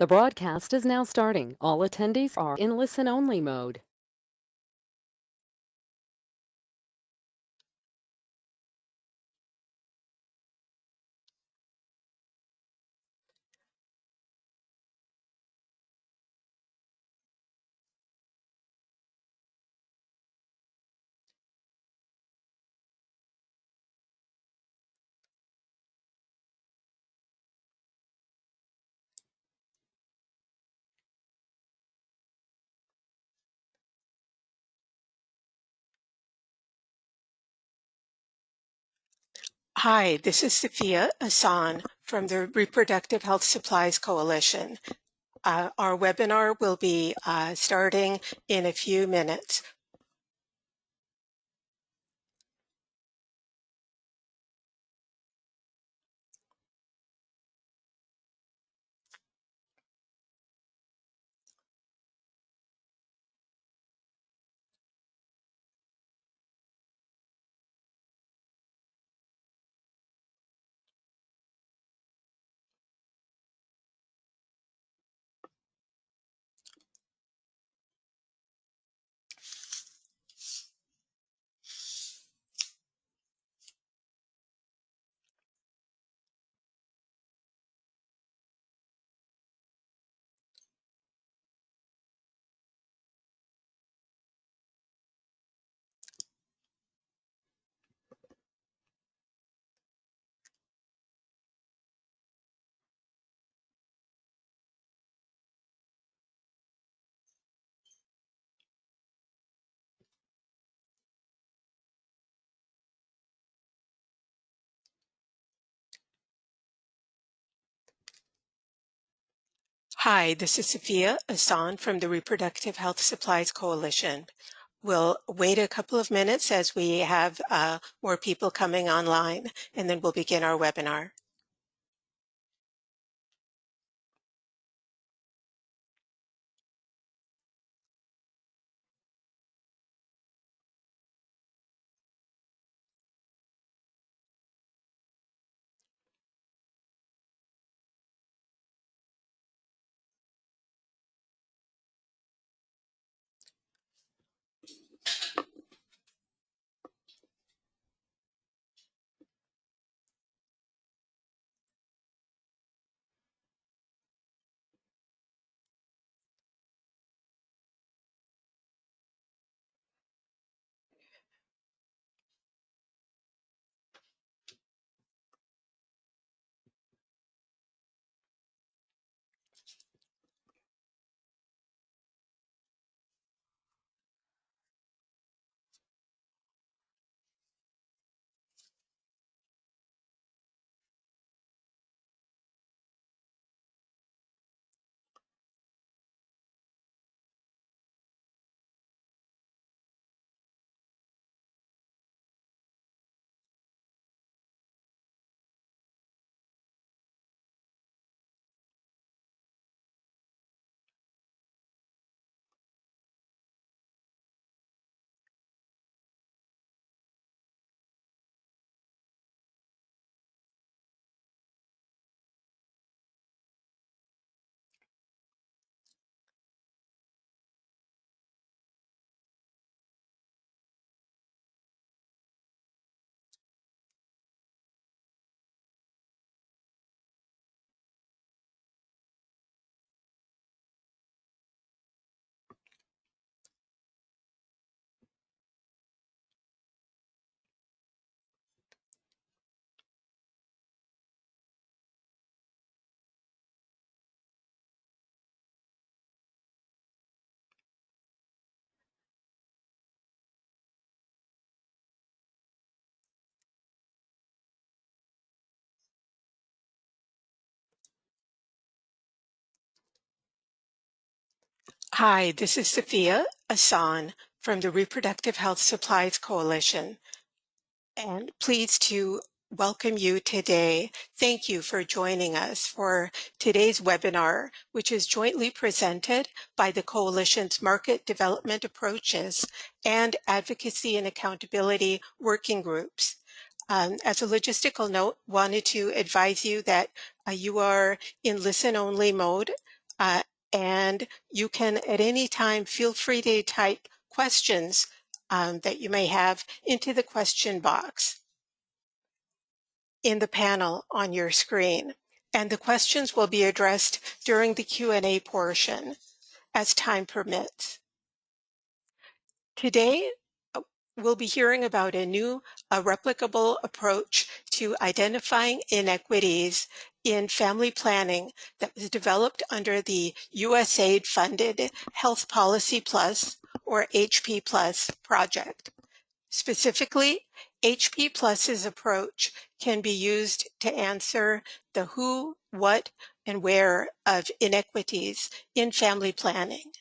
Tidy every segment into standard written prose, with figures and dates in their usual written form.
The broadcast is now starting. All attendees are in listen-only mode. Hi, this is Sophia Asan from the Reproductive Health Supplies Coalition. Our webinar will be starting in a few minutes. Hi, this is Sophia Asan from the Reproductive Health Supplies Coalition. We'll wait a couple of minutes as we have more people coming online, and then we'll begin our webinar. Hi, this is Sophia Asan from the Reproductive Health Supplies Coalition, and pleased to welcome you today. Thank you for joining us for today's webinar, which is jointly presented by the Coalition's Market Development Approaches and Advocacy and Accountability Working Groups. As a logistical note, wanted to advise you that you are in listen-only mode and you can at any time feel free to type questions that you may have into the question box in the panel on your screen. And the questions will be addressed during the Q&A portion as time permits. Today, we'll be hearing about a new replicable approach to identifying inequities in family planning that was developed under the USAID-funded Health Policy Plus, or HP Plus, project. Specifically, HP Plus's approach can be used to answer the who, what, and where of inequities in family planning.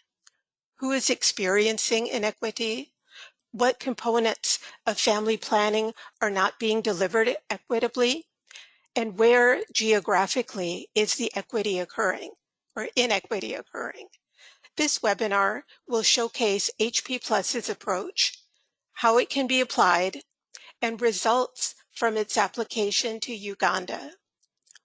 Who is experiencing inequity? What components of family planning are not being delivered equitably? And where geographically is the equity occurring or inequity occurring? This webinar will showcase HP Plus's approach, how it can be applied, and results from its application to Uganda.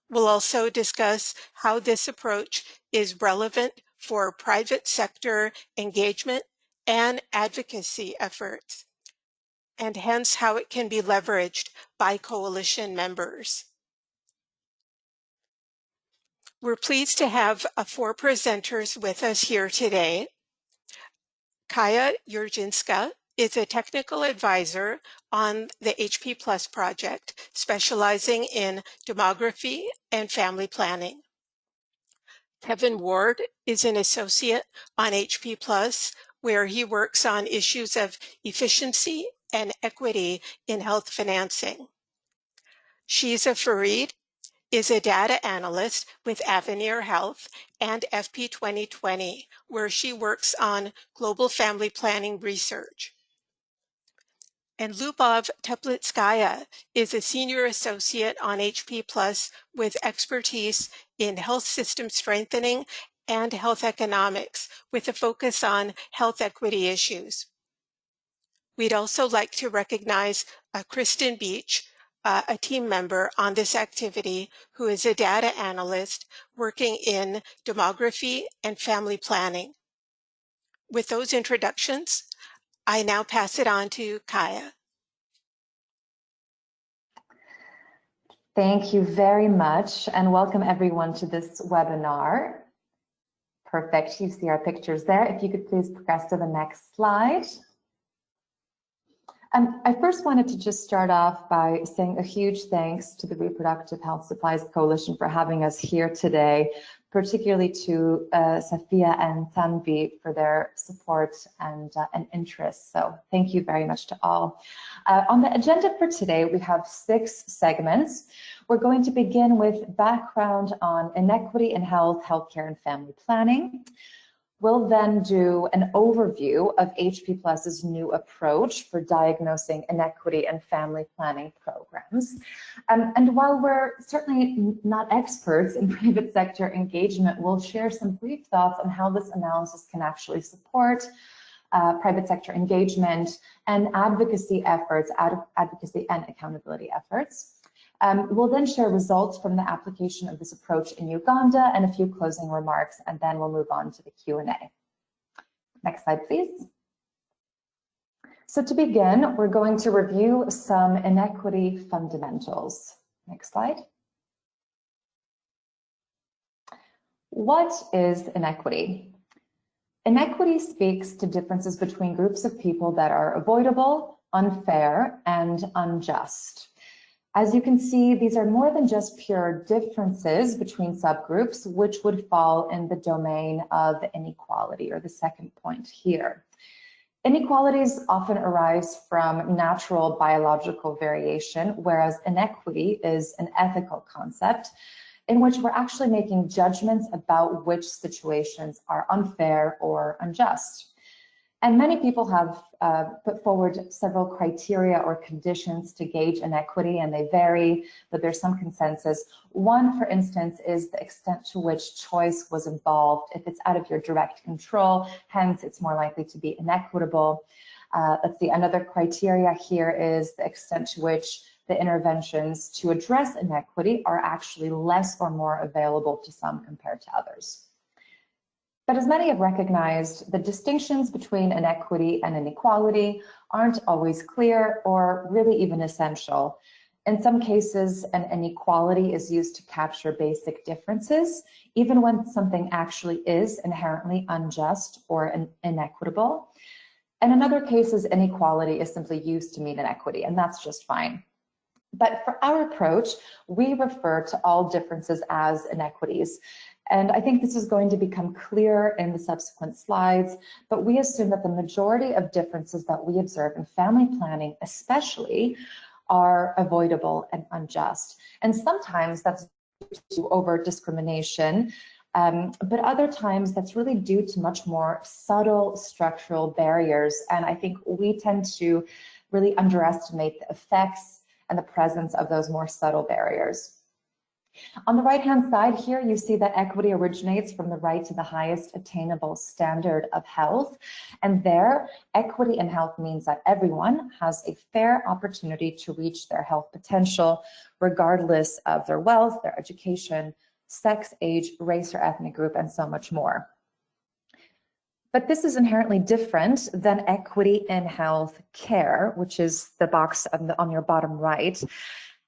We'll also discuss how this approach is relevant for private sector engagement and advocacy efforts, and hence how it can be leveraged by coalition members. We're pleased to have 4 presenters with us here today. Kaya Jurczynska is a technical advisor on the HP Plus project, specializing in demography and family planning. Kevin Ward is an associate on HP Plus, where he works on issues of efficiency and equity in health financing. Shiza Farid is a data analyst with Avenir Health and FP 2020, where she works on global family planning research. And Lubov Teplitskaya is a senior associate on HP Plus with expertise in health system strengthening and health economics, with a focus on health equity issues. We'd also like to recognize Kristen Beach, a team member on this activity, who is a data analyst working in demography and family planning. With those introductions, I now pass it on to Kaya. Thank you very much, and welcome everyone to this webinar. Perfect, you see our pictures there. If you could please progress to the next slide. I first wanted to just start off by saying a huge thanks to the Reproductive Health Supplies Coalition for having us here today, particularly to Safia and Tanvi for their support and interest. So thank you very much to all. On the agenda for today, we have 6 segments. We're going to begin with background on inequity in health, healthcare, and family planning. We'll then do an overview of HP Plus's new approach for diagnosing inequity and family planning programs. And while we're certainly not experts in private sector engagement, we'll share some brief thoughts on how this analysis can actually support private sector engagement and advocacy efforts, advocacy and accountability efforts. We'll then share results from the application of this approach in Uganda and a few closing remarks, and then we'll move on to the Q&A. Next slide, please. So to begin, we're going to review some inequity fundamentals. Next slide. What is inequity? Inequity speaks to differences between groups of people that are avoidable, unfair, and unjust. As you can see, these are more than just pure differences between subgroups, which would fall in the domain of inequality, or the second point here. Inequalities often arise from natural biological variation, whereas inequity is an ethical concept in which we're actually making judgments about which situations are unfair or unjust. And many people have put forward several criteria or conditions to gauge inequity, and they vary, but there's some consensus. One, for instance, is the extent to which choice was involved. If it's out of your direct control, hence it's more likely to be inequitable. Let's see, another criteria here is the extent to which the interventions to address inequity are actually less or more available to some compared to others. But as many have recognized, the distinctions between inequity and inequality aren't always clear or really even essential. In some cases, an inequality is used to capture basic differences, even when something actually is inherently unjust or inequitable. And in other cases, inequality is simply used to mean inequity, and that's just fine. But for our approach, we refer to all differences as inequities. And I think this is going to become clear in the subsequent slides, but we assume that the majority of differences that we observe in family planning especially are avoidable and unjust. And sometimes that's due to overt discrimination, but other times that's really due to much more subtle structural barriers. And I think we tend to really underestimate the effects and the presence of those more subtle barriers. On the right-hand side here, you see that equity originates from the right to the highest attainable standard of health. And there, equity in health means that everyone has a fair opportunity to reach their health potential, regardless of their wealth, their education, sex, age, race, or ethnic group, and so much more. But this is inherently different than equity in health care, which is the box on your bottom right.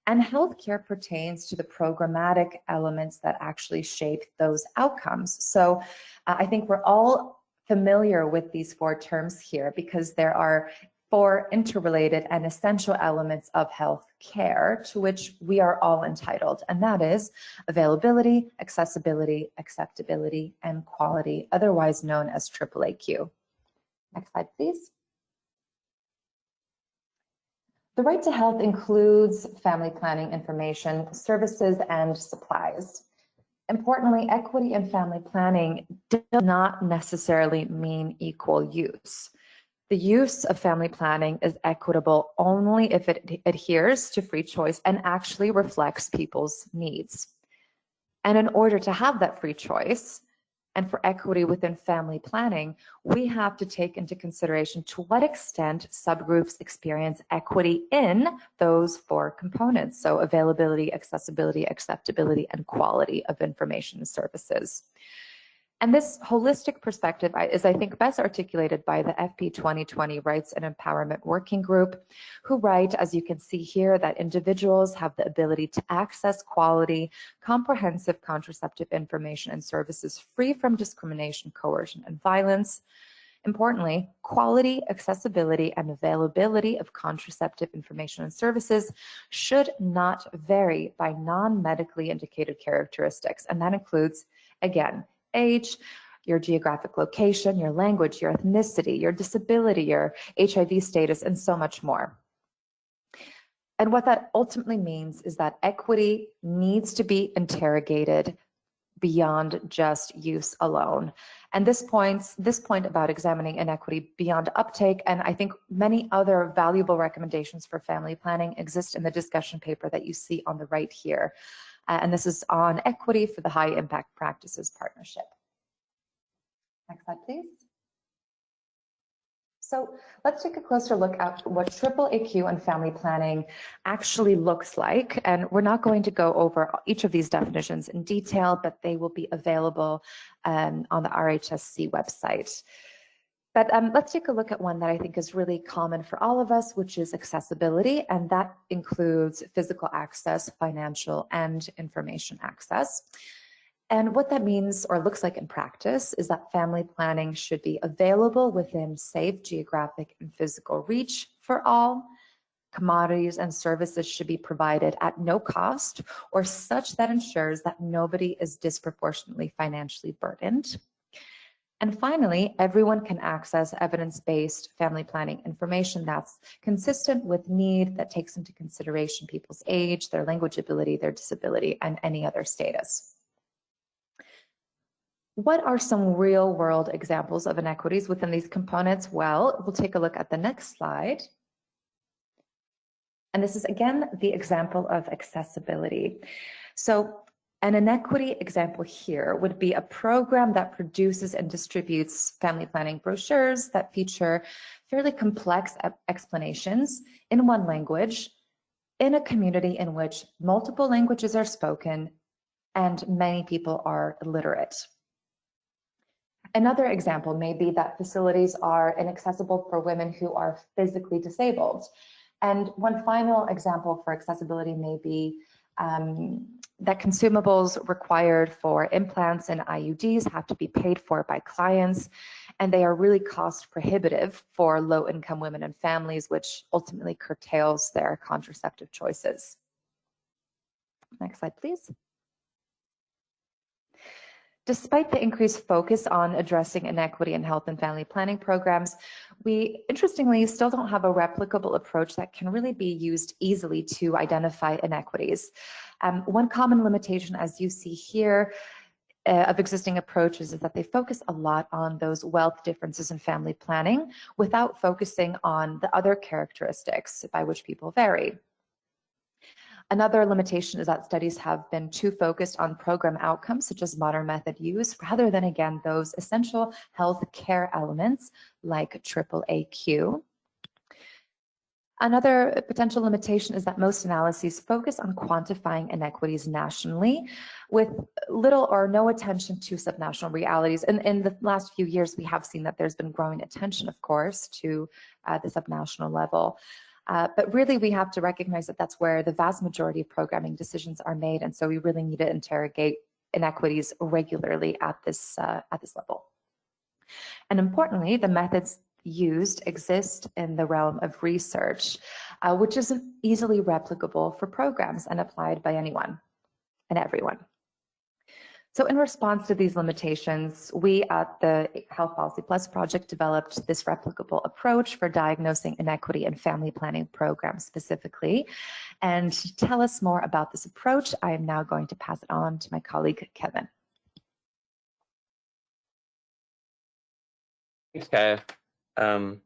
And healthcare pertains to the programmatic elements that actually shape those outcomes. So I think we're all familiar with these four terms here because there are four interrelated and essential elements of healthcare to which we are all entitled, and that is availability, accessibility, acceptability, and quality, otherwise known as AAAQ. Next slide, please. The right to health includes family planning information, services, and supplies. Importantly, equity in family planning does not necessarily mean equal use. The use of family planning is equitable only if it adheres to free choice and actually reflects people's needs. And in order to have that free choice, and for equity within family planning, we have to take into consideration to what extent subgroups experience equity in those four components. So availability, accessibility, acceptability, and quality of information and services. And this holistic perspective is, I think, best articulated by the FP 2020 Rights and Empowerment Working Group, who write, as you can see here, that individuals have the ability to access quality, comprehensive contraceptive information and services free from discrimination, coercion, and violence. Importantly, quality, accessibility, and availability of contraceptive information and services should not vary by non-medically indicated characteristics. And that includes, again, age, your geographic location, your language, your ethnicity, your disability, your HIV status, and so much more. And what that ultimately means is that equity needs to be interrogated beyond just use alone. And this point about examining inequity beyond uptake, and I think many other valuable recommendations for family planning exist in the discussion paper that you see on the right here. And this is on equity for the High Impact Practices Partnership. Next slide, please. So let's take a closer look at what AAAQ and family planning actually looks like. And we're not going to go over each of these definitions in detail, but they will be available on the RHSC website. But let's take a look at one that I think is really common for all of us, which is accessibility, and that includes physical access, financial, and information access. And what that means or looks like in practice is that family planning should be available within safe geographic and physical reach for all. Commodities and services should be provided at no cost or such that ensures that nobody is disproportionately financially burdened. And finally, everyone can access evidence-based family planning information that's consistent with need, that takes into consideration people's age, their language ability, their disability, and any other status. What are some real-world examples of inequities within these components? Well, we'll take a look at the next slide. And this is, again, the example of accessibility. So an inequity example here would be a program that produces and distributes family planning brochures that feature fairly complex explanations in one language in a community in which multiple languages are spoken and many people are illiterate. Another example may be that facilities are inaccessible for women who are physically disabled. And one final example for accessibility may be that consumables required for implants and IUDs have to be paid for by clients, and they are really cost prohibitive for low-income women and families, which ultimately curtails their contraceptive choices. Next slide, please. Despite the increased focus on addressing inequity in health and family planning programs, we interestingly still don't have a replicable approach that can really be used easily to identify inequities. One common limitation, as you see here, of existing approaches is that they focus a lot on those wealth differences in family planning without focusing on the other characteristics by which people vary. Another limitation is that studies have been too focused on program outcomes, such as modern method use, rather than, again, those essential health care elements like AAAQ. Another potential limitation is that most analyses focus on quantifying inequities nationally with little or no attention to subnational realities. And in the last few years, we have seen that there's been growing attention, of course, to the subnational level. But really, we have to recognize that that's where the vast majority of programming decisions are made. And so we really need to interrogate inequities regularly at this level. And importantly, the methods used exist in the realm of research, which isn't easily replicable for programs and applied by anyone and everyone. So in response to these limitations, we at the Health Policy Plus project developed this replicable approach for diagnosing inequity in family planning programs specifically. And to tell us more about this approach, I am now going to pass it on to my colleague, Kevin. Thanks, Kaya.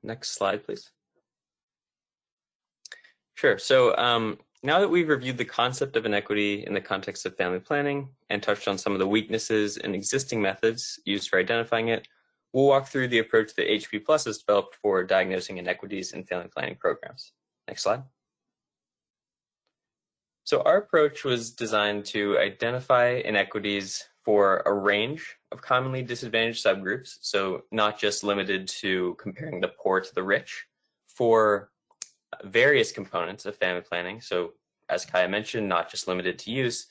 Next slide, please. Sure. So now that we've reviewed the concept of inequity in the context of family planning and touched on some of the weaknesses in existing methods used for identifying it, we'll walk through the approach that HP Plus has developed for diagnosing inequities in family planning programs. Next slide. So our approach was designed to identify inequities for a range of commonly disadvantaged subgroups, so not just limited to comparing the poor to the rich, for various components of family planning, so as Kaya mentioned, not just limited to use,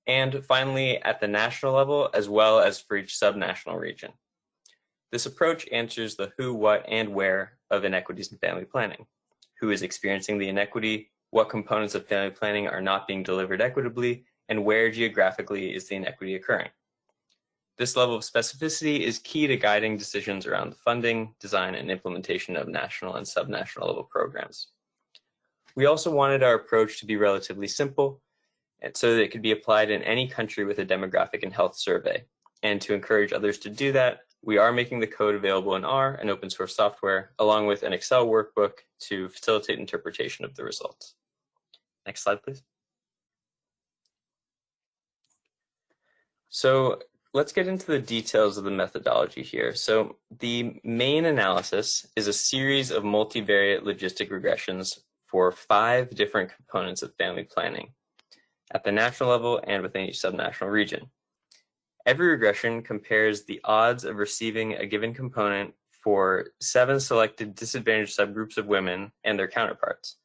and finally at the national level as well as for each subnational region. This approach answers the who, what, and where of inequities in family planning. Who is experiencing the inequity, what components of family planning are not being delivered equitably, and where geographically is the inequity occurring. This level of specificity is key to guiding decisions around the funding, design, and implementation of national and subnational level programs. We also wanted our approach to be relatively simple, and so that it could be applied in any country with a demographic and health survey. And to encourage others to do that, we are making the code available in R and open source software, along with an Excel workbook to facilitate interpretation of the results. Next slide, please. So let's get into the details of the methodology here. So the main analysis is a series of multivariate logistic regressions for 5 different components of family planning at the national level and within each subnational region. Every regression compares the odds of receiving a given component for 7 selected disadvantaged subgroups of women and their counterparts.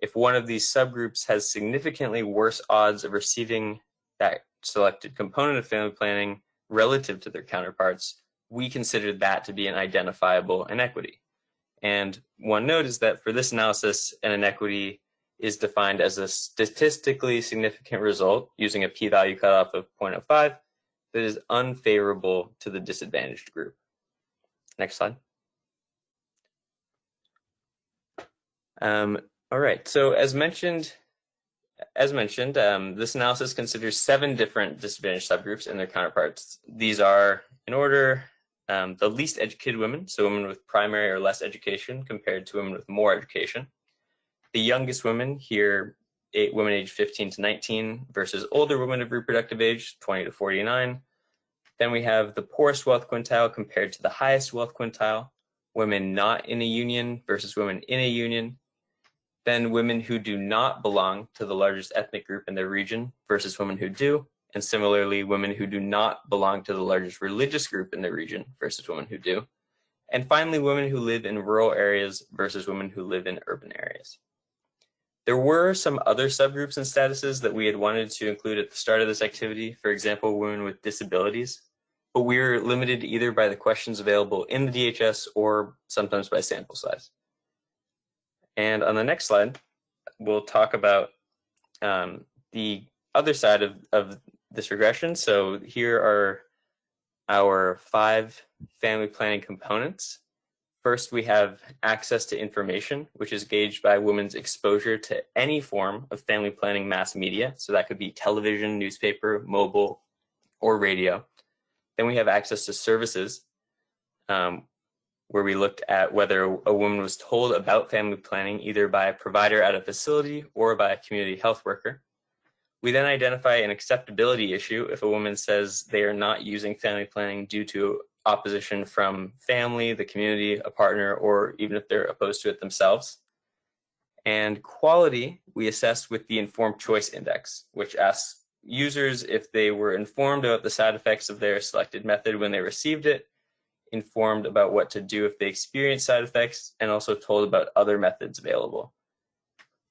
If one of these subgroups has significantly worse odds of receiving that selected component of family planning relative to their counterparts, we consider that to be an identifiable inequity. And one note is that for this analysis, an inequity is defined as a statistically significant result using a p-value cutoff of 0.05 that is unfavorable to the disadvantaged group. Next slide. All right, so as mentioned, this analysis considers 7 different disadvantaged subgroups and their counterparts. These are, in order, the least educated women, so women with primary or less education compared to women with more education. The youngest women, here, women aged 15 to 19 versus older women of reproductive age, 20 to 49. Then we have the poorest wealth quintile compared to the highest wealth quintile, women not in a union versus women in a union. Then women who do not belong to the largest ethnic group in their region versus women who do, and similarly, women who do not belong to the largest religious group in the region versus women who do. And finally, women who live in rural areas versus women who live in urban areas. There were some other subgroups and statuses that we had wanted to include at the start of this activity, for example, women with disabilities, but we were limited either by the questions available in the DHS or sometimes by sample size. And on the next slide, we'll talk about the other side of this regression. So here are our 5 family planning components. First, we have access to information, which is gauged by women's exposure to any form of family planning mass media. So that could be television, newspaper, mobile, or radio. Then we have access to services, where we looked at whether a woman was told about family planning either by a provider at a facility or by a community health worker. We then identify an acceptability issue if a woman says they are not using family planning due to opposition from family, the community, a partner, or even if they're opposed to it themselves. And quality, we assess with the Informed Choice Index, which asks users if they were informed about the side effects of their selected method when they received it, informed about what to do if they experience side effects, and also told about other methods available.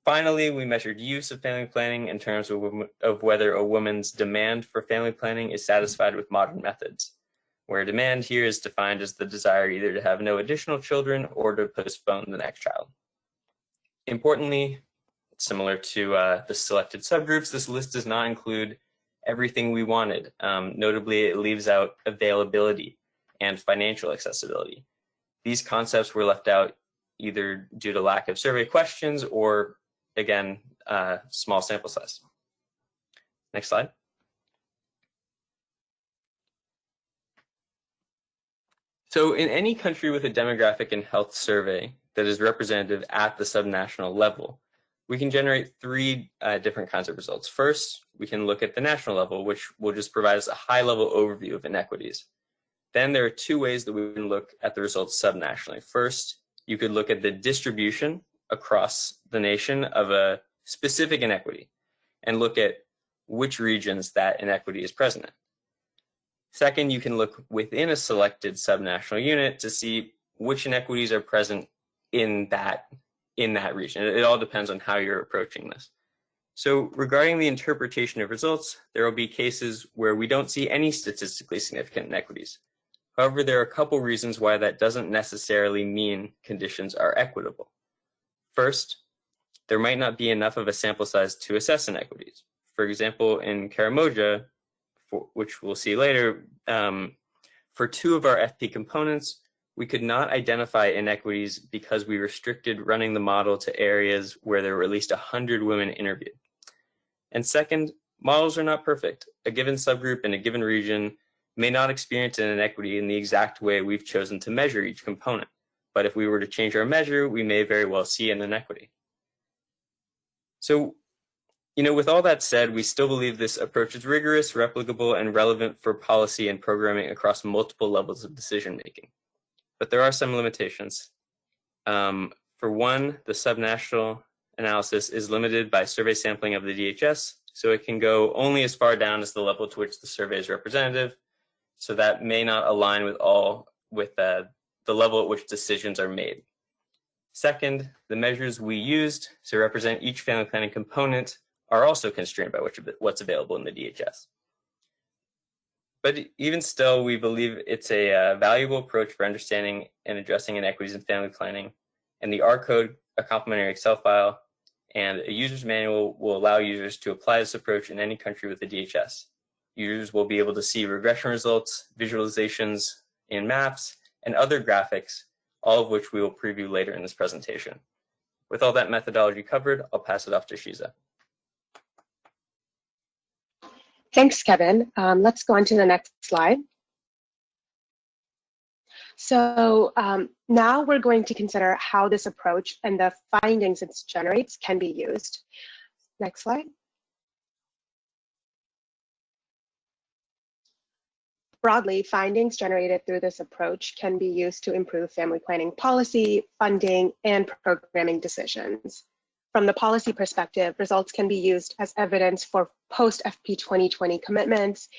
Finally, we measured use of family planning in terms of whether a woman's demand for family planning is satisfied with modern methods, where demand here is defined as the desire either to have no additional children or to postpone the next child. Importantly, similar to the selected subgroups, this list does not include everything we wanted. Notably, it leaves out availability and financial accessibility. These concepts were left out either due to lack of survey questions or, again, small sample size. Next slide. So in any country with a demographic and health survey that is representative at the subnational level, we can generate 3 different kinds of results. First, we can look at the national level, which will just provide us a high-level overview of inequities. Then there are 2 ways that we can look at the results subnationally. First, you could look at the distribution across the nation of a specific inequity and look at which regions that inequity is present in. Second, you can look within a selected subnational unit to see which inequities are present in that region. It all depends on how you're approaching this. So regarding the interpretation of results, there will be cases where we don't see any statistically significant inequities. However, there are a couple reasons why that doesn't necessarily mean conditions are equitable. First, there might not be enough of a sample size to assess inequities. For example, in Karamoja, which we'll see later, for 2 of our FP components, we could not identify inequities because we restricted running the model to areas where there were at least 100 women interviewed. And second, models are not perfect. A given subgroup in a given region may not experience an inequity in the exact way we've chosen to measure each component. But if we were to change our measure, we may very well see an inequity. So, with all that said, we still believe this approach is rigorous, replicable, and relevant for policy and programming across multiple levels of decision making. But there are some limitations. For one, the subnational analysis is limited by survey sampling of the DHS, so it can go only as far down as the level to which the survey is representative. So that may not align with the level at which decisions are made. Second, the measures we used to represent each family planning component are also constrained by what's available in the DHS. But even still, we believe it's a valuable approach for understanding and addressing inequities in family planning. And the R code, a complementary Excel file, and a user's manual will allow users to apply this approach in any country with the DHS. Users will be able to see regression results, visualizations in maps, and other graphics, all of which we will preview later in this presentation. With all that methodology covered, I'll pass it off to Shiza. Thanks, Kevin. Let's go on to the next slide. So now we're going to consider how this approach and the findings it generates can be used. Next slide. Broadly, findings generated through this approach can be used to improve family planning policy, funding, and programming decisions. From the policy perspective, results can be used as evidence for post-FP 2020 commitments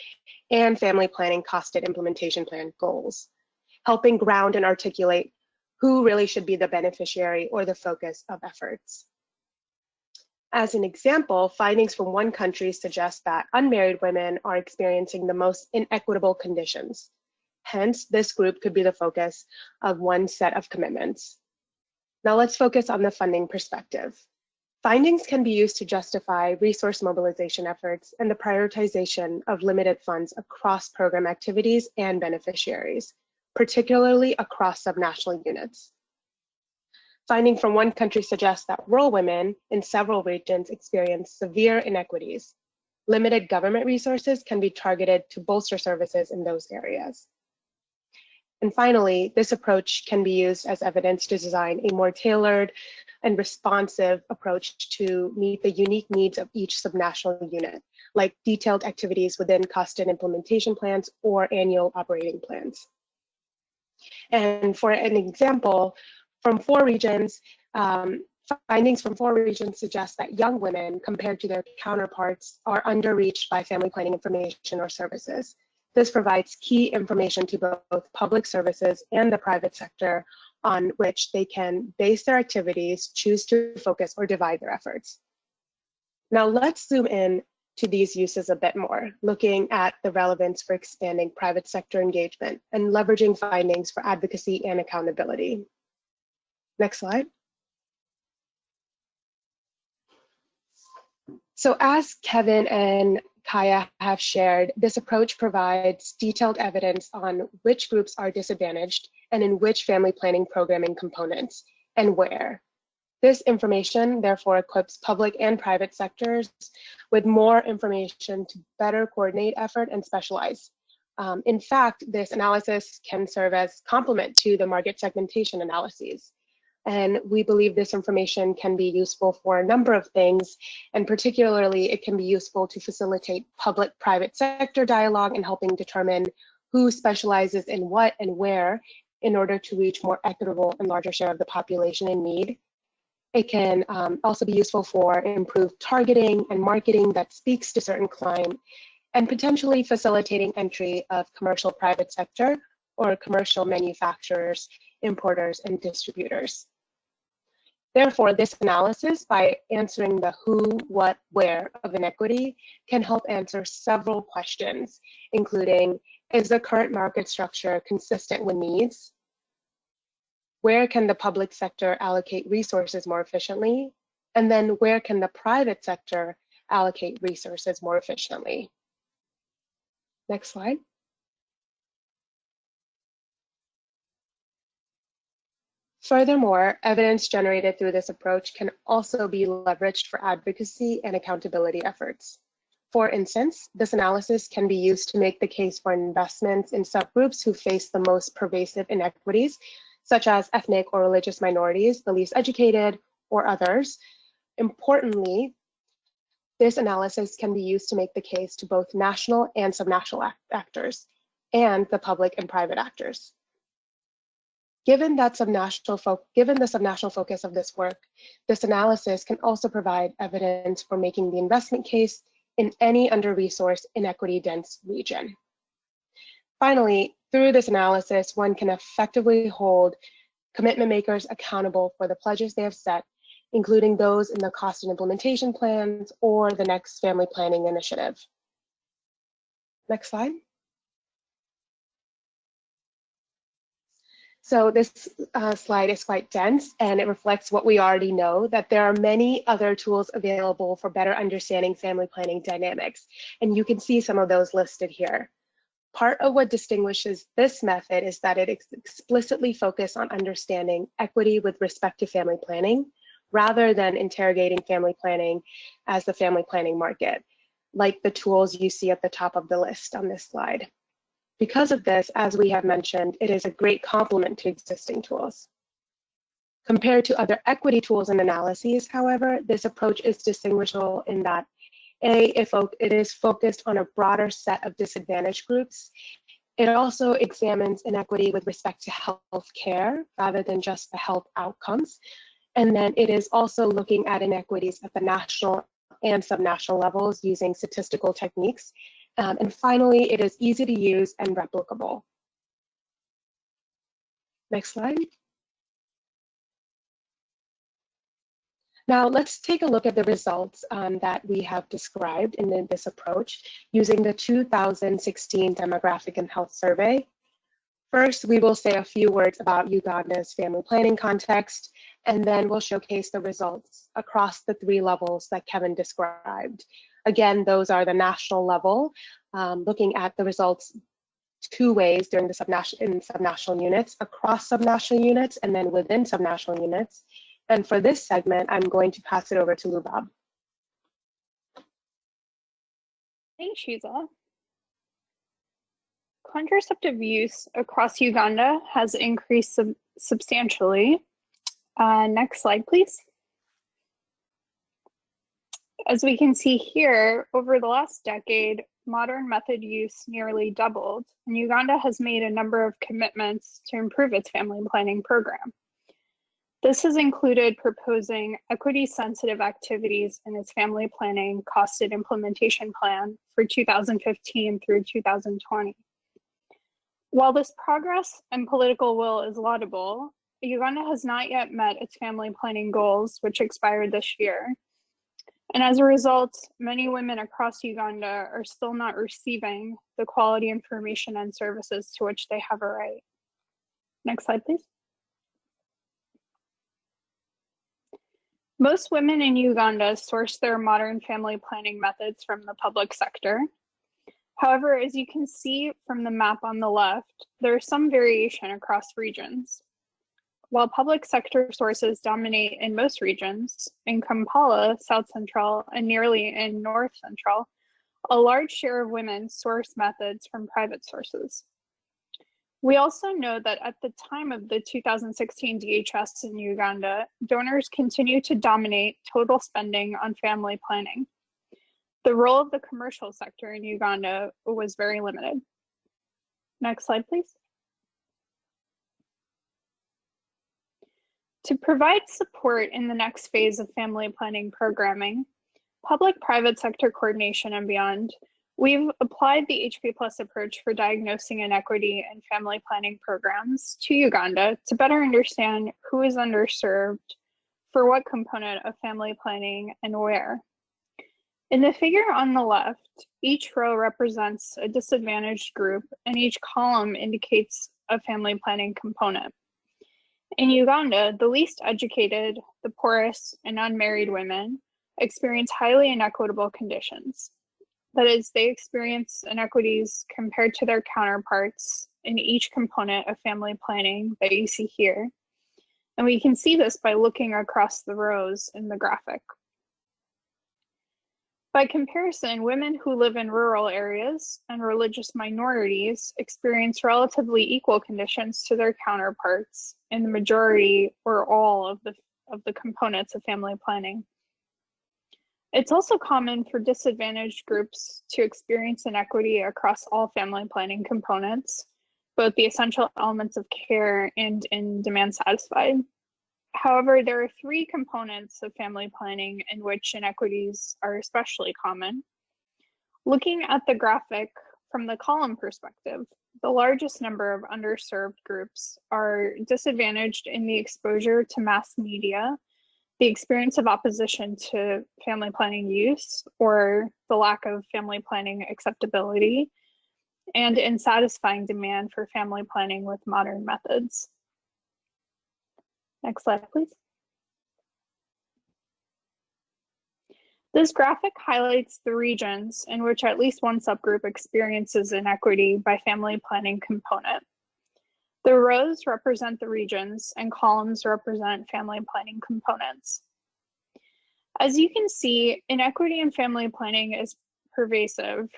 and family planning costed implementation plan goals, helping ground and articulate who really should be the beneficiary or the focus of efforts. As an example, findings from one country suggest that unmarried women are experiencing the most inequitable conditions. Hence, this group could be the focus of one set of commitments. Now let's focus on the funding perspective. Findings can be used to justify resource mobilization efforts and the prioritization of limited funds across program activities and beneficiaries, particularly across subnational units. Finding from one country suggests that rural women in several regions experience severe inequities. Limited government resources can be targeted to bolster services in those areas. And finally, this approach can be used as evidence to design a more tailored and responsive approach to meet the unique needs of each subnational unit, like detailed activities within costed implementation plans or annual operating plans. And for an example, from 4 regions, findings from 4 regions suggest that young women, compared to their counterparts, are underreached by family planning information or services. This provides key information to both public services and the private sector on which they can base their activities, choose to focus, or divide their efforts. Now let's zoom in to these uses a bit more, looking at the relevance for expanding private sector engagement and leveraging findings for advocacy and accountability. Next slide. So as Kevin and Kaya have shared, this approach provides detailed evidence on which groups are disadvantaged and in which family planning programming components and where. This information therefore equips public and private sectors with more information to better coordinate effort and specialize. In fact, this analysis can serve as complement to the market segmentation analyses. And we believe this information can be useful for a number of things, and particularly it can be useful to facilitate public-private sector dialogue and helping determine who specializes in what and where in order to reach more equitable and larger share of the population in need. It can also be useful for improved targeting and marketing that speaks to certain clients, and potentially facilitating entry of commercial private sector or commercial manufacturers, importers, and distributors. Therefore, this analysis, by answering the who, what, where of inequity, can help answer several questions, including, is the current market structure consistent with needs? Where can the public sector allocate resources more efficiently? And then where can the private sector allocate resources more efficiently? Next slide. Furthermore, evidence generated through this approach can also be leveraged for advocacy and accountability efforts. For instance, this analysis can be used to make the case for investments in subgroups who face the most pervasive inequities, such as ethnic or religious minorities, the least educated, or others. Importantly, this analysis can be used to make the case to both national and subnational actors, and the public and private actors. Given the subnational focus of this work, this analysis can also provide evidence for making the investment case in any under-resourced, inequity-dense region. Finally, through this analysis, one can effectively hold commitment makers accountable for the pledges they have set, including those in the cost and implementation plans or the next family planning initiative. Next slide. So this slide is quite dense, and it reflects what we already know, that there are many other tools available for better understanding family planning dynamics, and you can see some of those listed here. Part of what distinguishes this method is that it explicitly focuses on understanding equity with respect to family planning, rather than interrogating family planning as the family planning market, like the tools you see at the top of the list on this slide. Because of this, as we have mentioned, it is a great complement to existing tools. Compared to other equity tools and analyses, however, this approach is distinguishable in that it is focused on a broader set of disadvantaged groups. It also examines inequity with respect to health care rather than just the health outcomes. And then it is also looking at inequities at the national and subnational levels using statistical techniques. And finally, it is easy to use and replicable. Next slide. Now let's take a look at the results that we have described in this approach using the 2016 Demographic and Health Survey. First, we will say a few words about Uganda's family planning context, and then we'll showcase the results across the 3 levels that Kevin described. Again, those are the national level, looking at the results 2 ways during the subnational units, across subnational units, and then within subnational units. And for this segment, I'm going to pass it over to Lubab. Thanks, Shiza. Contraceptive use across Uganda has increased substantially. Next slide, please. As we can see here, over the last decade, modern method use nearly doubled, and Uganda has made a number of commitments to improve its family planning program. This has included proposing equity-sensitive activities in its family planning costed implementation plan for 2015 through 2020. While this progress and political will is laudable, Uganda has not yet met its family planning goals, which expired this year. And as a result, many women across Uganda are still not receiving the quality information and services to which they have a right. Next slide, please. Most women in Uganda source their modern family planning methods from the public sector. However, as you can see from the map on the left, there is some variation across regions. While public sector sources dominate in most regions, in Kampala, South Central, and nearly in North Central, a large share of women source methods from private sources. We also know that at the time of the 2016 DHS in Uganda, donors continue to dominate total spending on family planning. The role of the commercial sector in Uganda was very limited. Next slide, please. To provide support in the next phase of family planning programming, public-private sector coordination and beyond, we've applied the HP Plus approach for diagnosing inequity in family planning programs to Uganda to better understand who is underserved for what component of family planning and where. In the figure on the left, each row represents a disadvantaged group and each column indicates a family planning component. In Uganda, the least educated, the poorest, and unmarried women experience highly inequitable conditions. That is, they experience inequities compared to their counterparts in each component of family planning that you see here. And we can see this by looking across the rows in the graphic. By comparison, women who live in rural areas and religious minorities experience relatively equal conditions to their counterparts in the majority or all of the components of family planning. It's also common for disadvantaged groups to experience inequity across all family planning components, both the essential elements of care and in demand satisfied. However, there are 3 components of family planning in which inequities are especially common. Looking at the graphic from the column perspective, the largest number of underserved groups are disadvantaged in the exposure to mass media, the experience of opposition to family planning use, or the lack of family planning acceptability, and in satisfying demand for family planning with modern methods. Next slide, please. This graphic highlights the regions in which at least one subgroup experiences inequity by family planning component. The rows represent the regions and columns represent family planning components. As you can see, inequity in family planning is pervasive.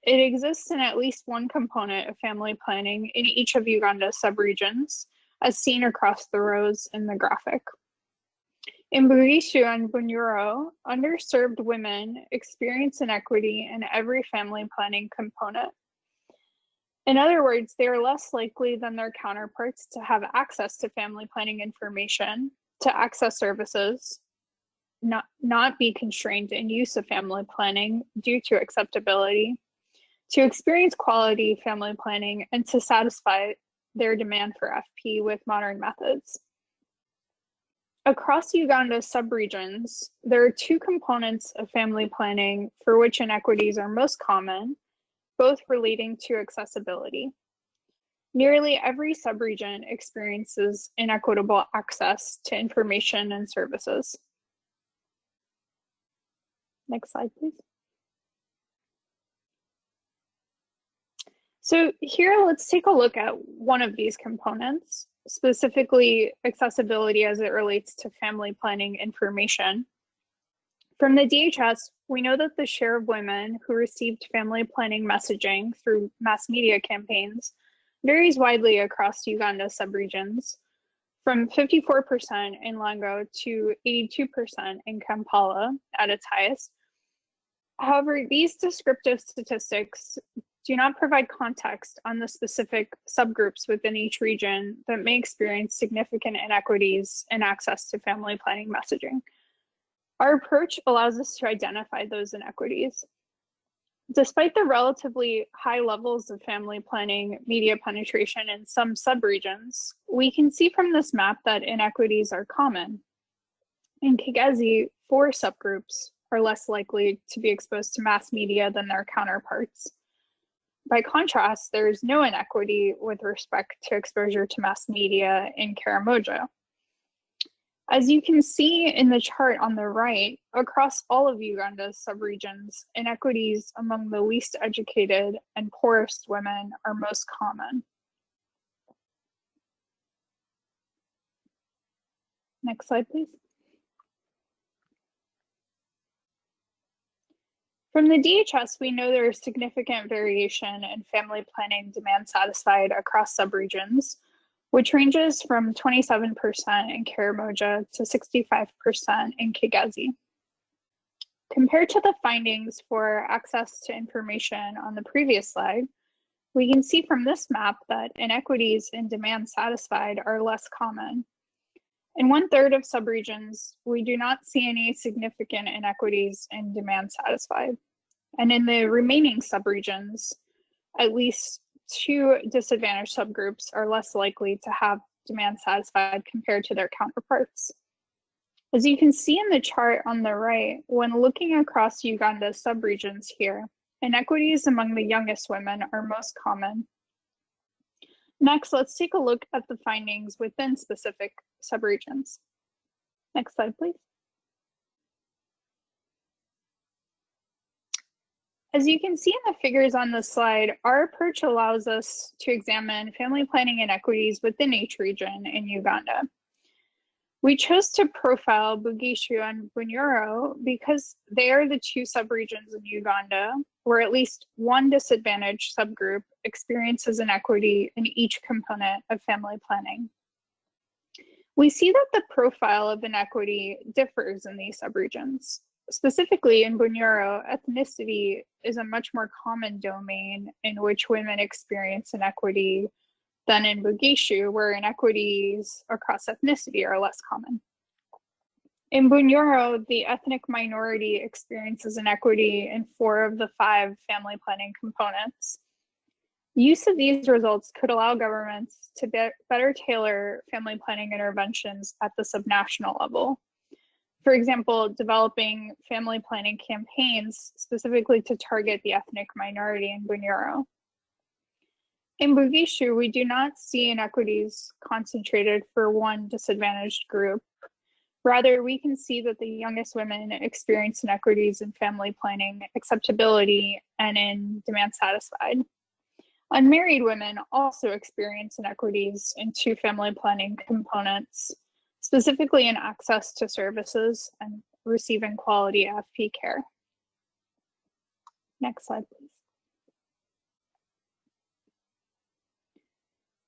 It exists in at least one component of family planning in each of Uganda's subregions, as seen across the rows in the graphic. In Bugishu and Bunyoro, underserved women experience inequity in every family planning component. In other words, they are less likely than their counterparts to have access to family planning information, to access services, not be constrained in use of family planning due to acceptability, to experience quality family planning, and to satisfy their demand for FP with modern methods. Across Uganda's subregions, there are two components of family planning for which inequities are most common, both relating to accessibility. Nearly every subregion experiences inequitable access to information and services. Next slide, please. So here, let's take a look at one of these components, specifically accessibility as it relates to family planning information. From the DHS, we know that the share of women who received family planning messaging through mass media campaigns varies widely across Uganda subregions, from 54% in Lango to 82% in Kampala at its highest. However, these descriptive statistics do not provide context on the specific subgroups within each region that may experience significant inequities in access to family planning messaging. Our approach allows us to identify those inequities. Despite the relatively high levels of family planning media penetration in some subregions, we can see from this map that inequities are common. In Kigezi, 4 subgroups are less likely to be exposed to mass media than their counterparts. By contrast, there is no inequity with respect to exposure to mass media in Karamoja. As you can see in the chart on the right, across all of Uganda's subregions, inequities among the least educated and poorest women are most common. Next slide, please. From the DHS, we know there is significant variation in family planning demand satisfied across subregions, which ranges from 27% in Karamoja to 65% in Kigezi. Compared to the findings for access to information on the previous slide, we can see from this map that inequities in demand satisfied are less common. In 1/3 of subregions, we do not see any significant inequities in demand satisfied. And in the remaining subregions, at least 2 disadvantaged subgroups are less likely to have demand satisfied compared to their counterparts. As you can see in the chart on the right, when looking across Uganda's subregions here, inequities among the youngest women are most common. Next, let's take a look at the findings within specific subregions. Next slide, please. As you can see in the figures on this slide, our approach allows us to examine family planning inequities within each region in Uganda. We chose to profile Bugishu and Bunyoro because they are the 2 subregions in Uganda where at least one disadvantaged subgroup experiences inequity in each component of family planning. We see that the profile of inequity differs in these subregions. Specifically in Bunyoro, ethnicity is a much more common domain in which women experience inequity than in Bugishu, where inequities across ethnicity are less common. In Bunyoro, the ethnic minority experiences inequity in 4 of the 5 family planning components. Use of these results could allow governments to better tailor family planning interventions at the subnational level. For example, developing family planning campaigns specifically to target the ethnic minority in Bunyoro. In Bugishu, we do not see inequities concentrated for one disadvantaged group. Rather, we can see that the youngest women experience inequities in family planning, acceptability, and in demand satisfied. Unmarried women also experience inequities in 2 family planning components, specifically in access to services and receiving quality FP care. Next slide, please.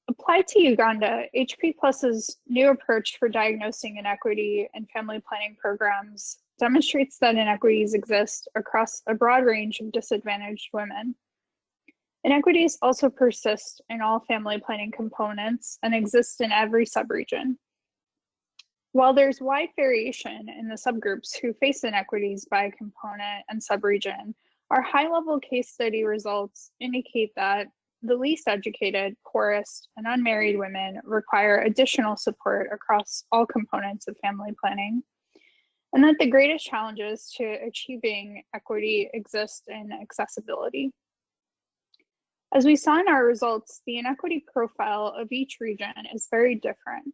Applied to Uganda, HP Plus's new approach for diagnosing inequity in family planning programs demonstrates that inequities exist across a broad range of disadvantaged women. Inequities also persist in all family planning components and exist in every subregion. While there's wide variation in the subgroups who face inequities by component and subregion, our high-level case study results indicate that the least educated, poorest, and unmarried women require additional support across all components of family planning, and that the greatest challenges to achieving equity exist in accessibility. As we saw in our results, the inequity profile of each region is very different.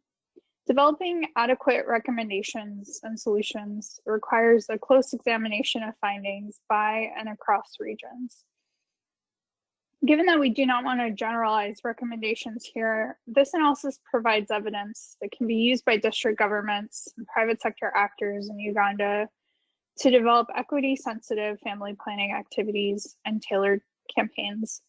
Developing adequate recommendations and solutions requires a close examination of findings by and across regions. Given that we do not want to generalize recommendations here, this analysis provides evidence that can be used by district governments and private sector actors in Uganda to develop equity-sensitive family planning activities and tailored campaigns.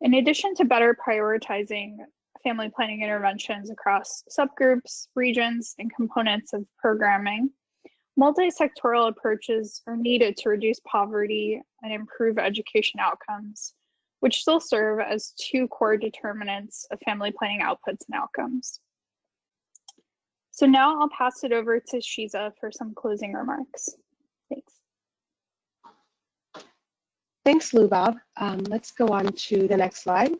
In addition to better prioritizing family planning interventions across subgroups, regions, and components of programming, multi-sectoral approaches are needed to reduce poverty and improve education outcomes, which still serve as two core determinants of family planning outputs and outcomes. So now I'll pass it over to Shiza for some closing remarks. Thanks. Thanks, Lubab. Let's go on to the next slide.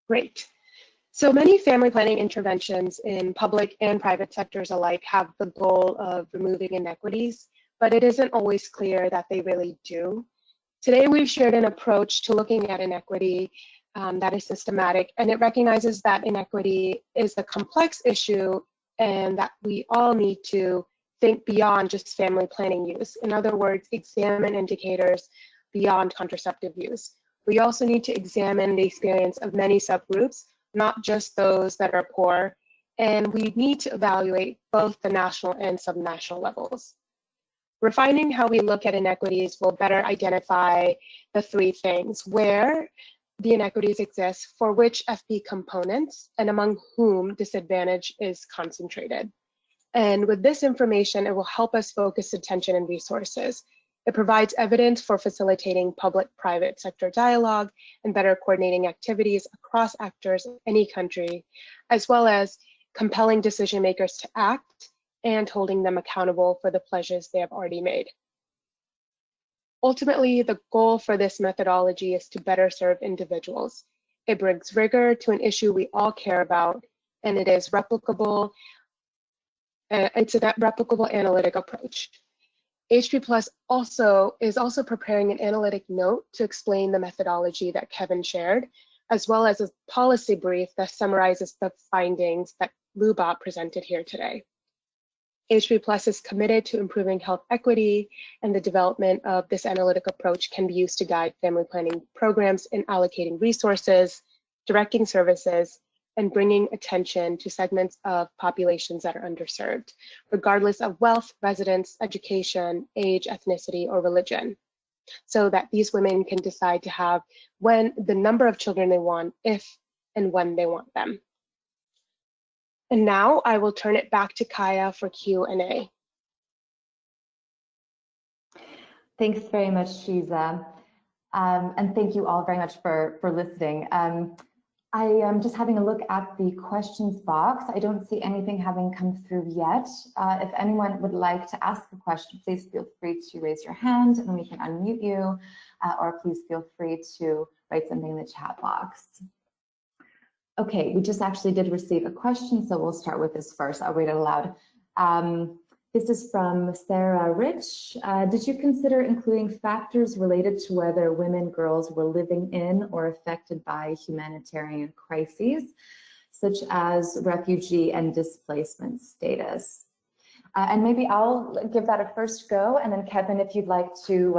Great. So many family planning interventions in public and private sectors alike have the goal of removing inequities, but it isn't always clear that they really do. Today, we've shared an approach to looking at inequity that is systematic, and it recognizes that inequity is a complex issue and that we all need to think beyond just family planning use. In other words, examine indicators beyond contraceptive use. We also need to examine the experience of many subgroups, not just those that are poor, and we need to evaluate both the national and subnational levels. Refining how we look at inequities will better identify the three things: where the inequities exist, for which FP components, and among whom disadvantage is concentrated. And with this information, it will help us focus attention and resources. It provides evidence for facilitating public-private sector dialogue and better coordinating activities across actors in any country, as well as compelling decision makers to act and holding them accountable for the pledges they have already made. Ultimately, the goal for this methodology is to better serve individuals. It brings rigor to an issue we all care about, and it is replicable. It's a replicable analytic approach. HP Plus is also preparing an analytic note to explain the methodology that Kevin shared, as well as a policy brief that summarizes the findings that Lubab presented here today. HP Plus is committed to improving health equity, and the development of this analytic approach can be used to guide family planning programs in allocating resources, directing services, and bringing attention to segments of populations that are underserved, regardless of wealth, residence, education, age, ethnicity, or religion, so that these women can decide to have the number of children they want, if and when they want them. And now I will turn it back to Kaya for Q&A. Thanks very much, Shiza. And thank you all very much for listening. I am just having a look at the questions box. I don't see anything having come through yet. If anyone would like to ask a question, please feel free to raise your hand and we can unmute you, or please feel free to write something in the chat box. Okay, we just actually did receive a question, so we'll start with this first. I'll read it aloud. This is from Sarah Rich. Did you consider including factors related to whether women, girls were living in or affected by humanitarian crises, such as refugee and displacement status? And maybe I'll give that a first go, and then Kevin, if you'd like to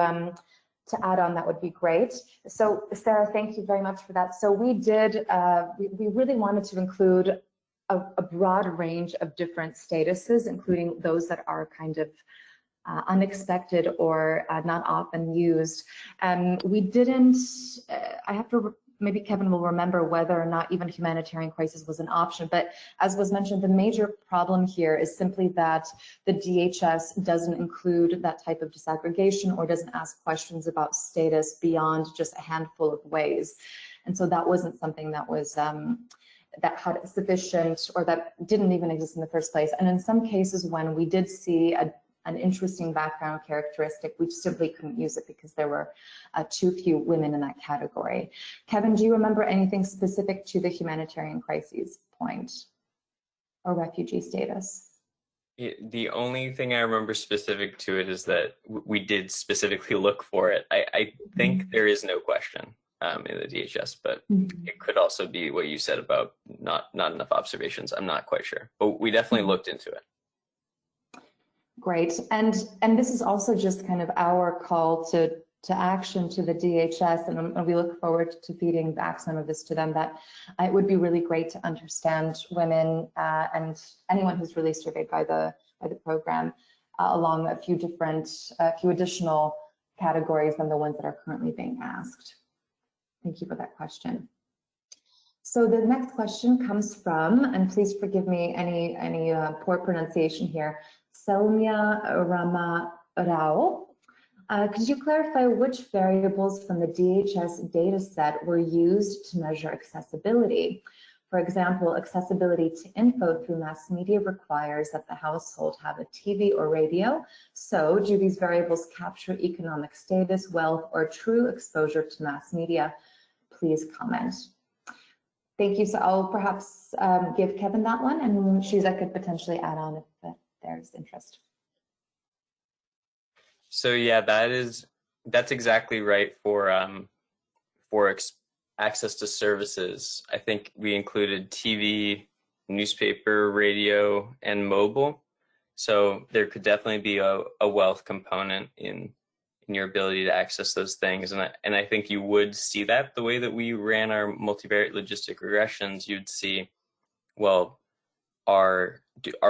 add on, that would be great. So Sarah, thank you very much for that. So we did, we really wanted to include a broad range of different statuses, including those that are kind of unexpected or not often used. We didn't, I have to, maybe Kevin will remember whether or not even humanitarian crisis was an option, but as was mentioned, the major problem here is simply that the DHS doesn't include that type of disaggregation or doesn't ask questions about status beyond just a handful of ways. And so that wasn't something that was that had sufficient or that didn't even exist in the first place. And in some cases, when we did see an interesting background characteristic, we simply couldn't use it because there were too few women in that category. Kevin, do you remember anything specific to the humanitarian crises point or refugee status? The only thing I remember specific to it is that we did specifically look for it. I think there is no question in the DHS, but it could also be what you said about not enough observations. I'm not quite sure, but we definitely looked into it. Great, and this is also just kind of our call to action to the DHS, and we look forward to feeding back some of this to them, that it would be really great to understand women and anyone who's really surveyed by the program along a few additional categories than the ones that are currently being asked. Thank you for that question. So the next question comes from, and please forgive me any poor pronunciation here, Selmia Rama Rao. Could you clarify which variables from the DHS data set were used to measure accessibility? For example, accessibility to info through mass media requires that the household have a TV or radio. So do these variables capture economic status, wealth, or true exposure to mass media? Please comment. Thank you. So I'll perhaps give Kevin that one, and Shiza could potentially add on if there's interest. So yeah, that's exactly right for access to services. I think we included TV, newspaper, radio, and mobile. So there could definitely be a wealth component in your ability to access those things. And I think you would see that the way that we ran our multivariate logistic regressions. You'd see, well, are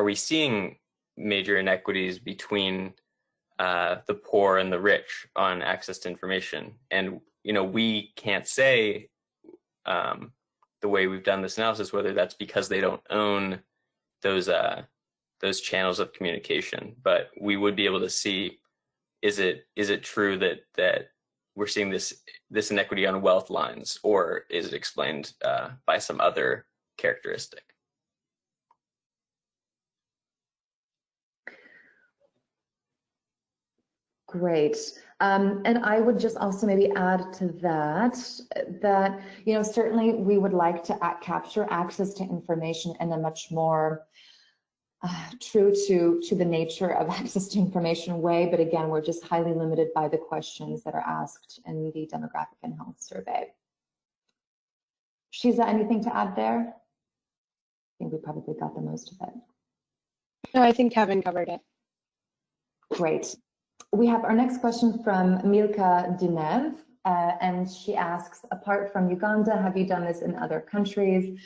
we seeing major inequities between the poor and the rich on access to information? And we can't say the way we've done this analysis whether that's because they don't own those channels of communication, but we would be able to see, is it true that we're seeing this inequity on wealth lines, or is it explained by some other characteristic? Great. And I would just also maybe add to that, certainly we would like to capture access to information in a much more true to the nature of access to information way. But again, we're just highly limited by the questions that are asked in the demographic and health survey. Shiza, anything to add there? I think we probably got the most of it. No, I think Kevin covered it. Great. We have our next question from Milka Dinev, and she asks, apart from Uganda, have you done this in other countries?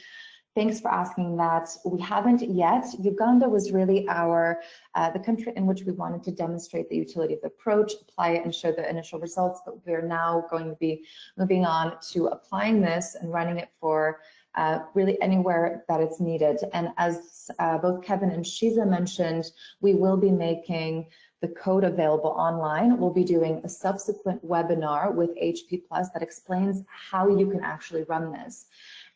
Thanks for asking that. We haven't yet. Uganda was really the country in which we wanted to demonstrate the utility of the approach, apply it, and show the initial results, but we're now going to be moving on to applying this and running it for really anywhere that it's needed. And as both Kevin and Shiza mentioned, we will be making the code available online. We'll be doing a subsequent webinar with HP Plus that explains how you can actually run this.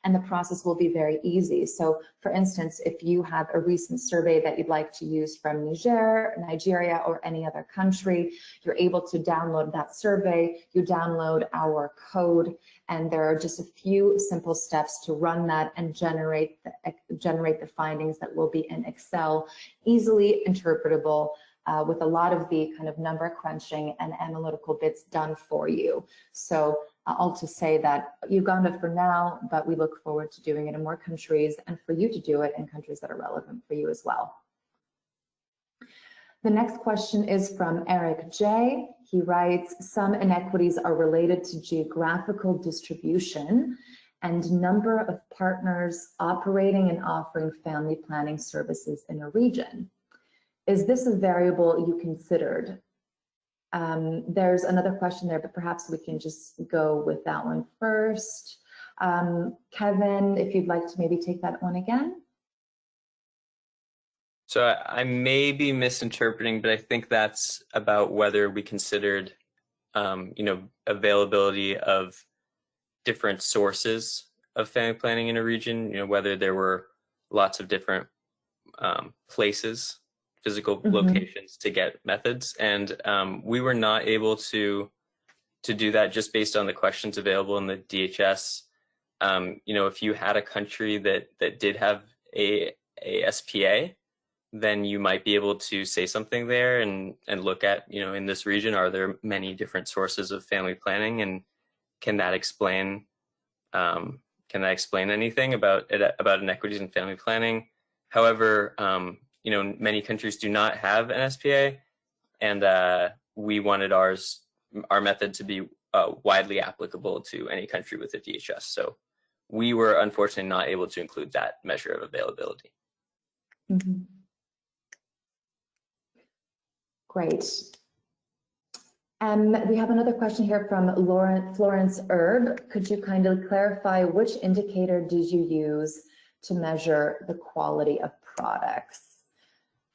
And the process will be very easy. So for instance, if you have a recent survey that you'd like to use from Nigeria, or any other country, you're able to download that survey, you download our code, and there are just a few simple steps to run that and generate the findings that will be in Excel, easily interpretable, with a lot of the kind of number crunching and analytical bits done for you. So all to say that Uganda for now, but we look forward to doing it in more countries and for you to do it in countries that are relevant for you as well. The next question is from Eric J. He writes, some inequities are related to geographical distribution and number of partners operating and offering family planning services in a region. Is this a variable you considered? There's another question there, but perhaps we can just go with that one first. Kevin, if you'd like to maybe take that one again. So I may be misinterpreting, but I think that's about whether we considered, availability of different sources family planning in a region, whether there were lots of different places, physical locations to get methods. And we were not able to do that just based on the questions available in the DHS. If you had a country that did have a SPA, then you might be able to say something there and look at, in this region, are there many different sources of family planning, and can that explain anything about inequities in family planning? However, many countries do not have an SPA, and we wanted our method to be widely applicable to any country with a DHS. So we were unfortunately not able to include that measure of availability. Great. We have another question here from Florence Erb. Could you kindly clarify which indicator did you use to measure the quality of products?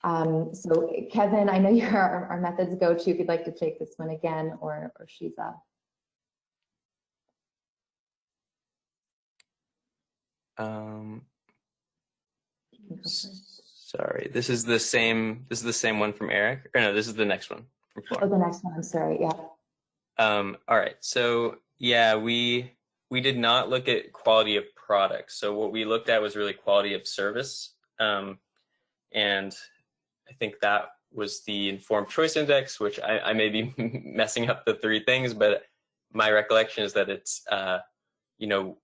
So Kevin, I know you're our methods go-to if you'd like to take this one again, or Shiza. Sorry, this is the same one from Eric, or no, this is the next one from Florence. Oh, the next one, I'm sorry, yeah. All right, so yeah, we did not look at quality of products. So what we looked at was really quality of service. And I think that was the Informed Choice Index, which I may be messing up the three things, but my recollection is that it's,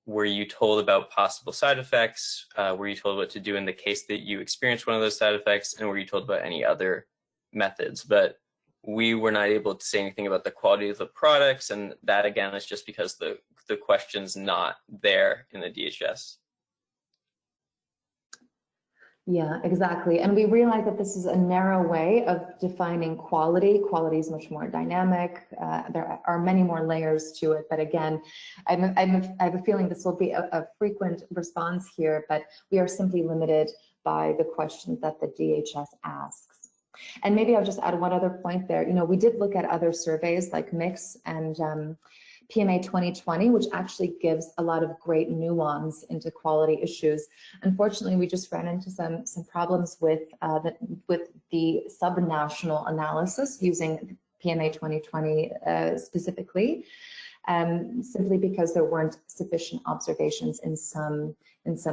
were you told about possible side effects? Were you told what to do in the case that you experienced one of those side effects? And were you told about any other methods? But we were not able to say anything about the quality of the products. And that, again, is just because the question's not there in the DHS. Yeah, exactly. And we realize that this is a narrow way of defining quality. Quality is much more dynamic. There are many more layers to it. But again, I have a feeling this will be a frequent response here, but we are simply limited by the questions that the DHS asks. And maybe I'll just add one other point there. We did look at other surveys like MIX and PMA 2020, which actually gives a lot of great nuance into quality issues. Unfortunately, we just ran into some problems with the subnational analysis using PMA 2020 specifically, simply because there weren't sufficient observations in some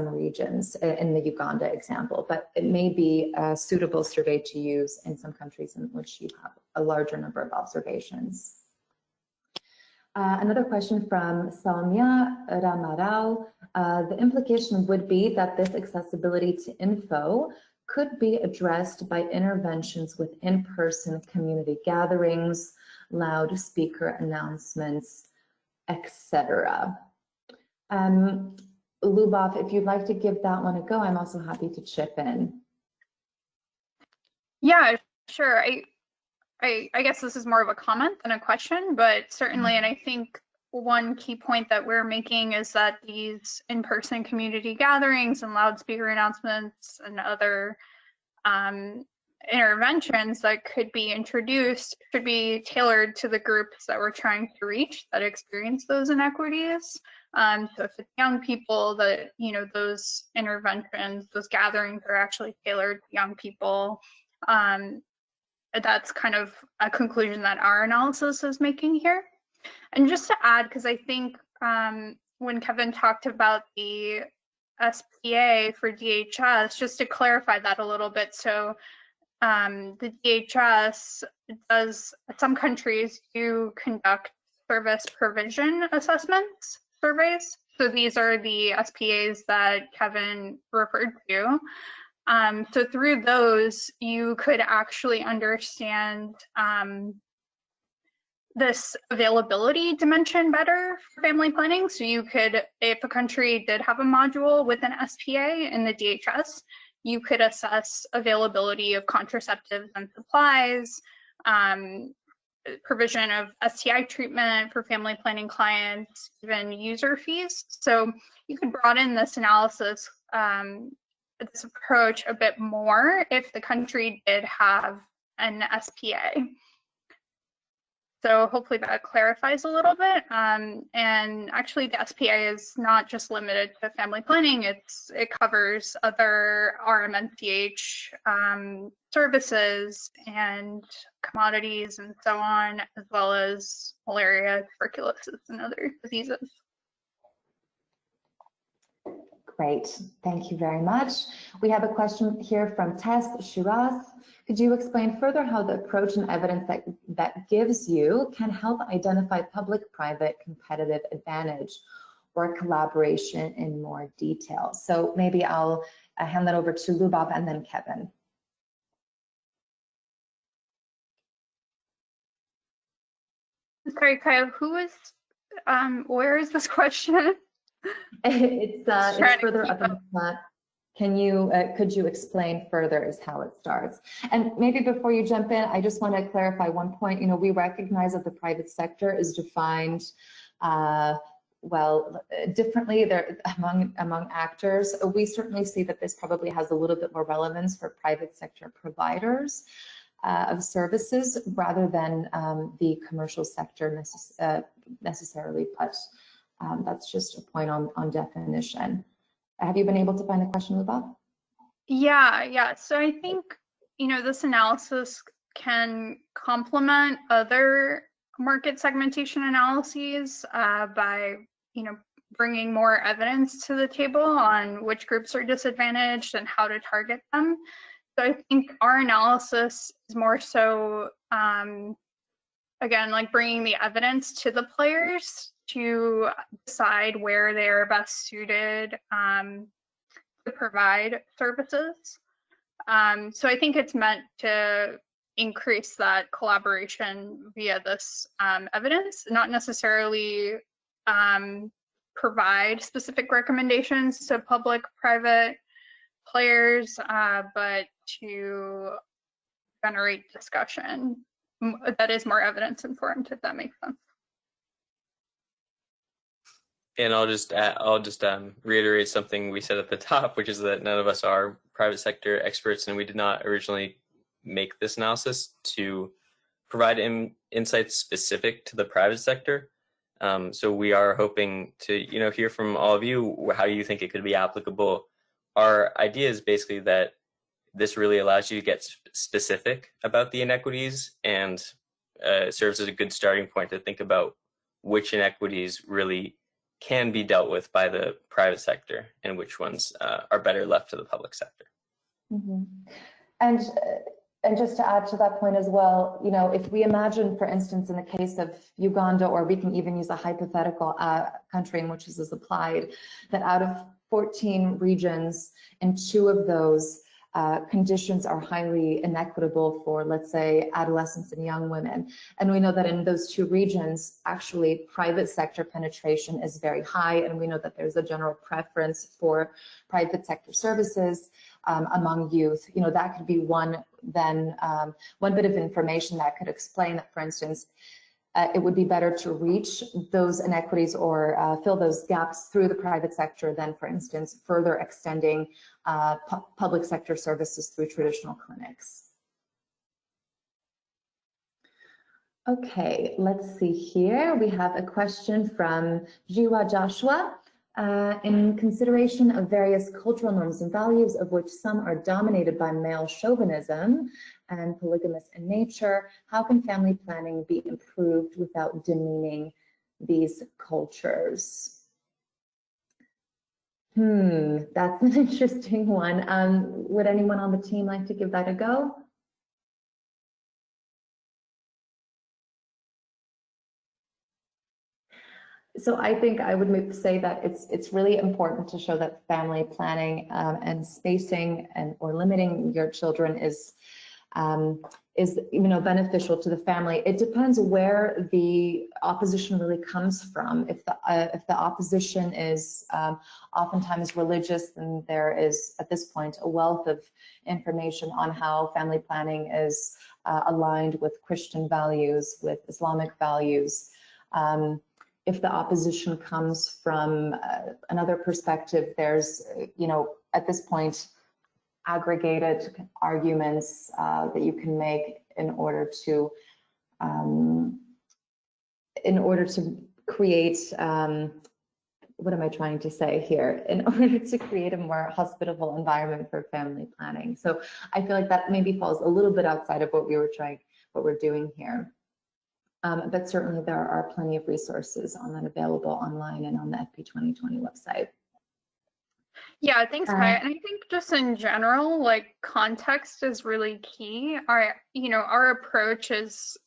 regions, in the Uganda example. But it may be a suitable survey to use in some countries in which you have a larger number of observations. Another question from Salmia Ramarao. The implication would be that this accessibility to info could be addressed by interventions with in-person community gatherings, loudspeaker announcements, etc. Lubov, if you'd like to give that one a go, I'm also happy to chip in. Yeah, sure. I guess this is more of a comment than a question, but certainly, and I think one key point that we're making is that these in-person community gatherings and loudspeaker announcements and other interventions that could be introduced should be tailored to the groups that we're trying to reach that experience those inequities. So if it's young people, that those interventions, those gatherings are actually tailored to young people. That's kind of a conclusion that our analysis is making here. And just to add, because I think when Kevin talked about the SPA for DHS, just to clarify that a little bit. So the DHS does, some countries do conduct service provision assessments surveys. So these are the SPAs that Kevin referred to. So through those, you could actually understand this availability dimension better for family planning. So you could, if a country did have a module with an SPA in the DHS, you could assess availability of contraceptives and supplies, provision of STI treatment for family planning clients, even user fees. So you could broaden this analysis, this approach a bit more if the country did have an SPA. So hopefully that clarifies a little bit. And actually the SPA is not just limited to family planning, it covers other RMNCH services and commodities and so on, as well as malaria, tuberculosis, and other diseases. Great, thank you very much. We have a question here from Tess Shiraz. Could you explain further how the approach and evidence that gives you can help identify public-private competitive advantage or collaboration in more detail? So maybe I'll hand that over to Lubov and then Kevin. Sorry, Kyle, who is, where is this question? It's further up in the chat. Can you, could you explain further is how it starts. And maybe before you jump in, I just want to clarify one point. You know, we recognize that the private sector is defined well, differently there among actors. We certainly see that this probably has a little bit more relevance for private sector providers of services rather than the commercial sector necessarily, but that's just a point on definition. Have you been able to find the question, Lubov? Yeah. So I think, you know, this analysis can complement other market segmentation analyses by, you know, bringing more evidence to the table on which groups are disadvantaged and how to target them. So I think our analysis is more so, again, like bringing the evidence to the players to decide where they are best suited to provide services. So I think it's meant to increase that collaboration via this evidence, not necessarily provide specific recommendations to public-private players, but to generate discussion that is more evidence-informed, if that makes sense. And I'll just reiterate something we said at the top, which is that none of us are private sector experts, and we did not originally make this analysis to provide insights specific to the private sector. So we are hoping to, you know, hear from all of you how you think it could be applicable. Our idea is basically that this really allows you to get specific about the inequities and serves as a good starting point to think about which inequities really can be dealt with by the private sector and which ones are better left to the public sector. Mm-hmm. And just to add to that point as well, you know, if we imagine, for instance, in the case of Uganda, or we can even use a hypothetical country in which this is applied, that out of 14 regions, in 2 of those, conditions are highly inequitable for, let's say, adolescents and young women. And we know that in those 2 regions, actually private sector penetration is very high. And we know that there's a general preference for private sector services among youth. You know, that could be one bit of information that could explain that, for instance, it would be better to reach those inequities or fill those gaps through the private sector than, for instance, further extending public sector services through traditional clinics. Okay, let's see here. We have a question from Jiwa Joshua. In consideration of various cultural norms and values, of which some are dominated by male chauvinism and polygamous in nature, how can family planning be improved without demeaning these cultures? That's an interesting one. Would anyone on the team like to give that a go? So I think I would say that it's really important to show that family planning and spacing or limiting your children is beneficial to the family. It depends where the opposition really comes from. If the opposition is oftentimes religious, then there is at this point a wealth of information on how family planning is aligned with Christian values, with Islamic values. If the opposition comes from another perspective, there's, at this point, aggregated arguments that you can make in order to in order to create, what am I trying to say here? In order to create a more hospitable environment for family planning. So I feel like that maybe falls a little bit outside of what we're doing here. But certainly there are plenty of resources on that available online and on the FP 2020 website. Yeah, thanks, Kaya. And I think just in general, like context is really key. Our approach is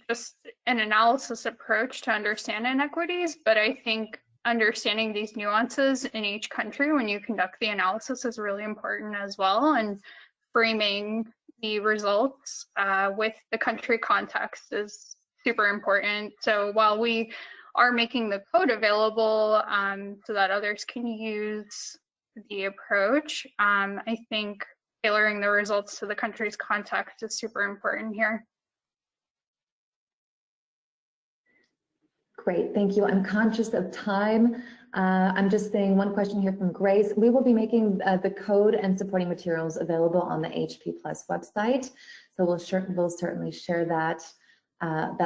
just an analysis approach to understand inequities, but I think understanding these nuances in each country when you conduct the analysis is really important as well, and framing the results with the country context is super important. So while we are making the code available so that others can use the approach, I think tailoring the results to the country's context is super important here. Great, thank you. I'm conscious of time. I'm just saying one question here from Grace. We will be making the code and supporting materials available on the HP Plus website. So we'll certainly share that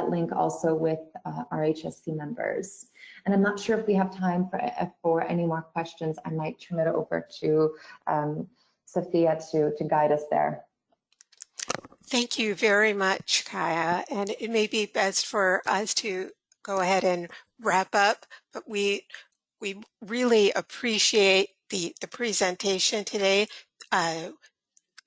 link also with our HSC members. And I'm not sure if we have time for any more questions. I might turn it over to Sophia to guide us there. Thank you very much, Kaya. And it may be best for us to go ahead and wrap up, but we really appreciate the presentation today.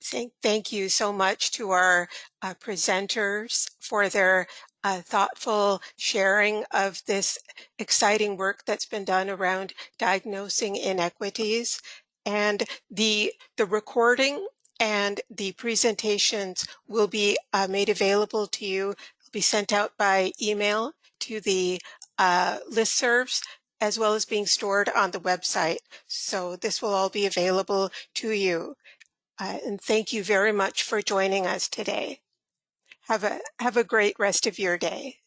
Saying thank you so much to our presenters for their thoughtful sharing of this exciting work that's been done around diagnosing inequities. And the recording and the presentations will be made available to you. They'll be sent out by email to the listservs, as well as being stored on the website. So this will all be available to you. And thank you very much for joining us today. Have a great rest of your day.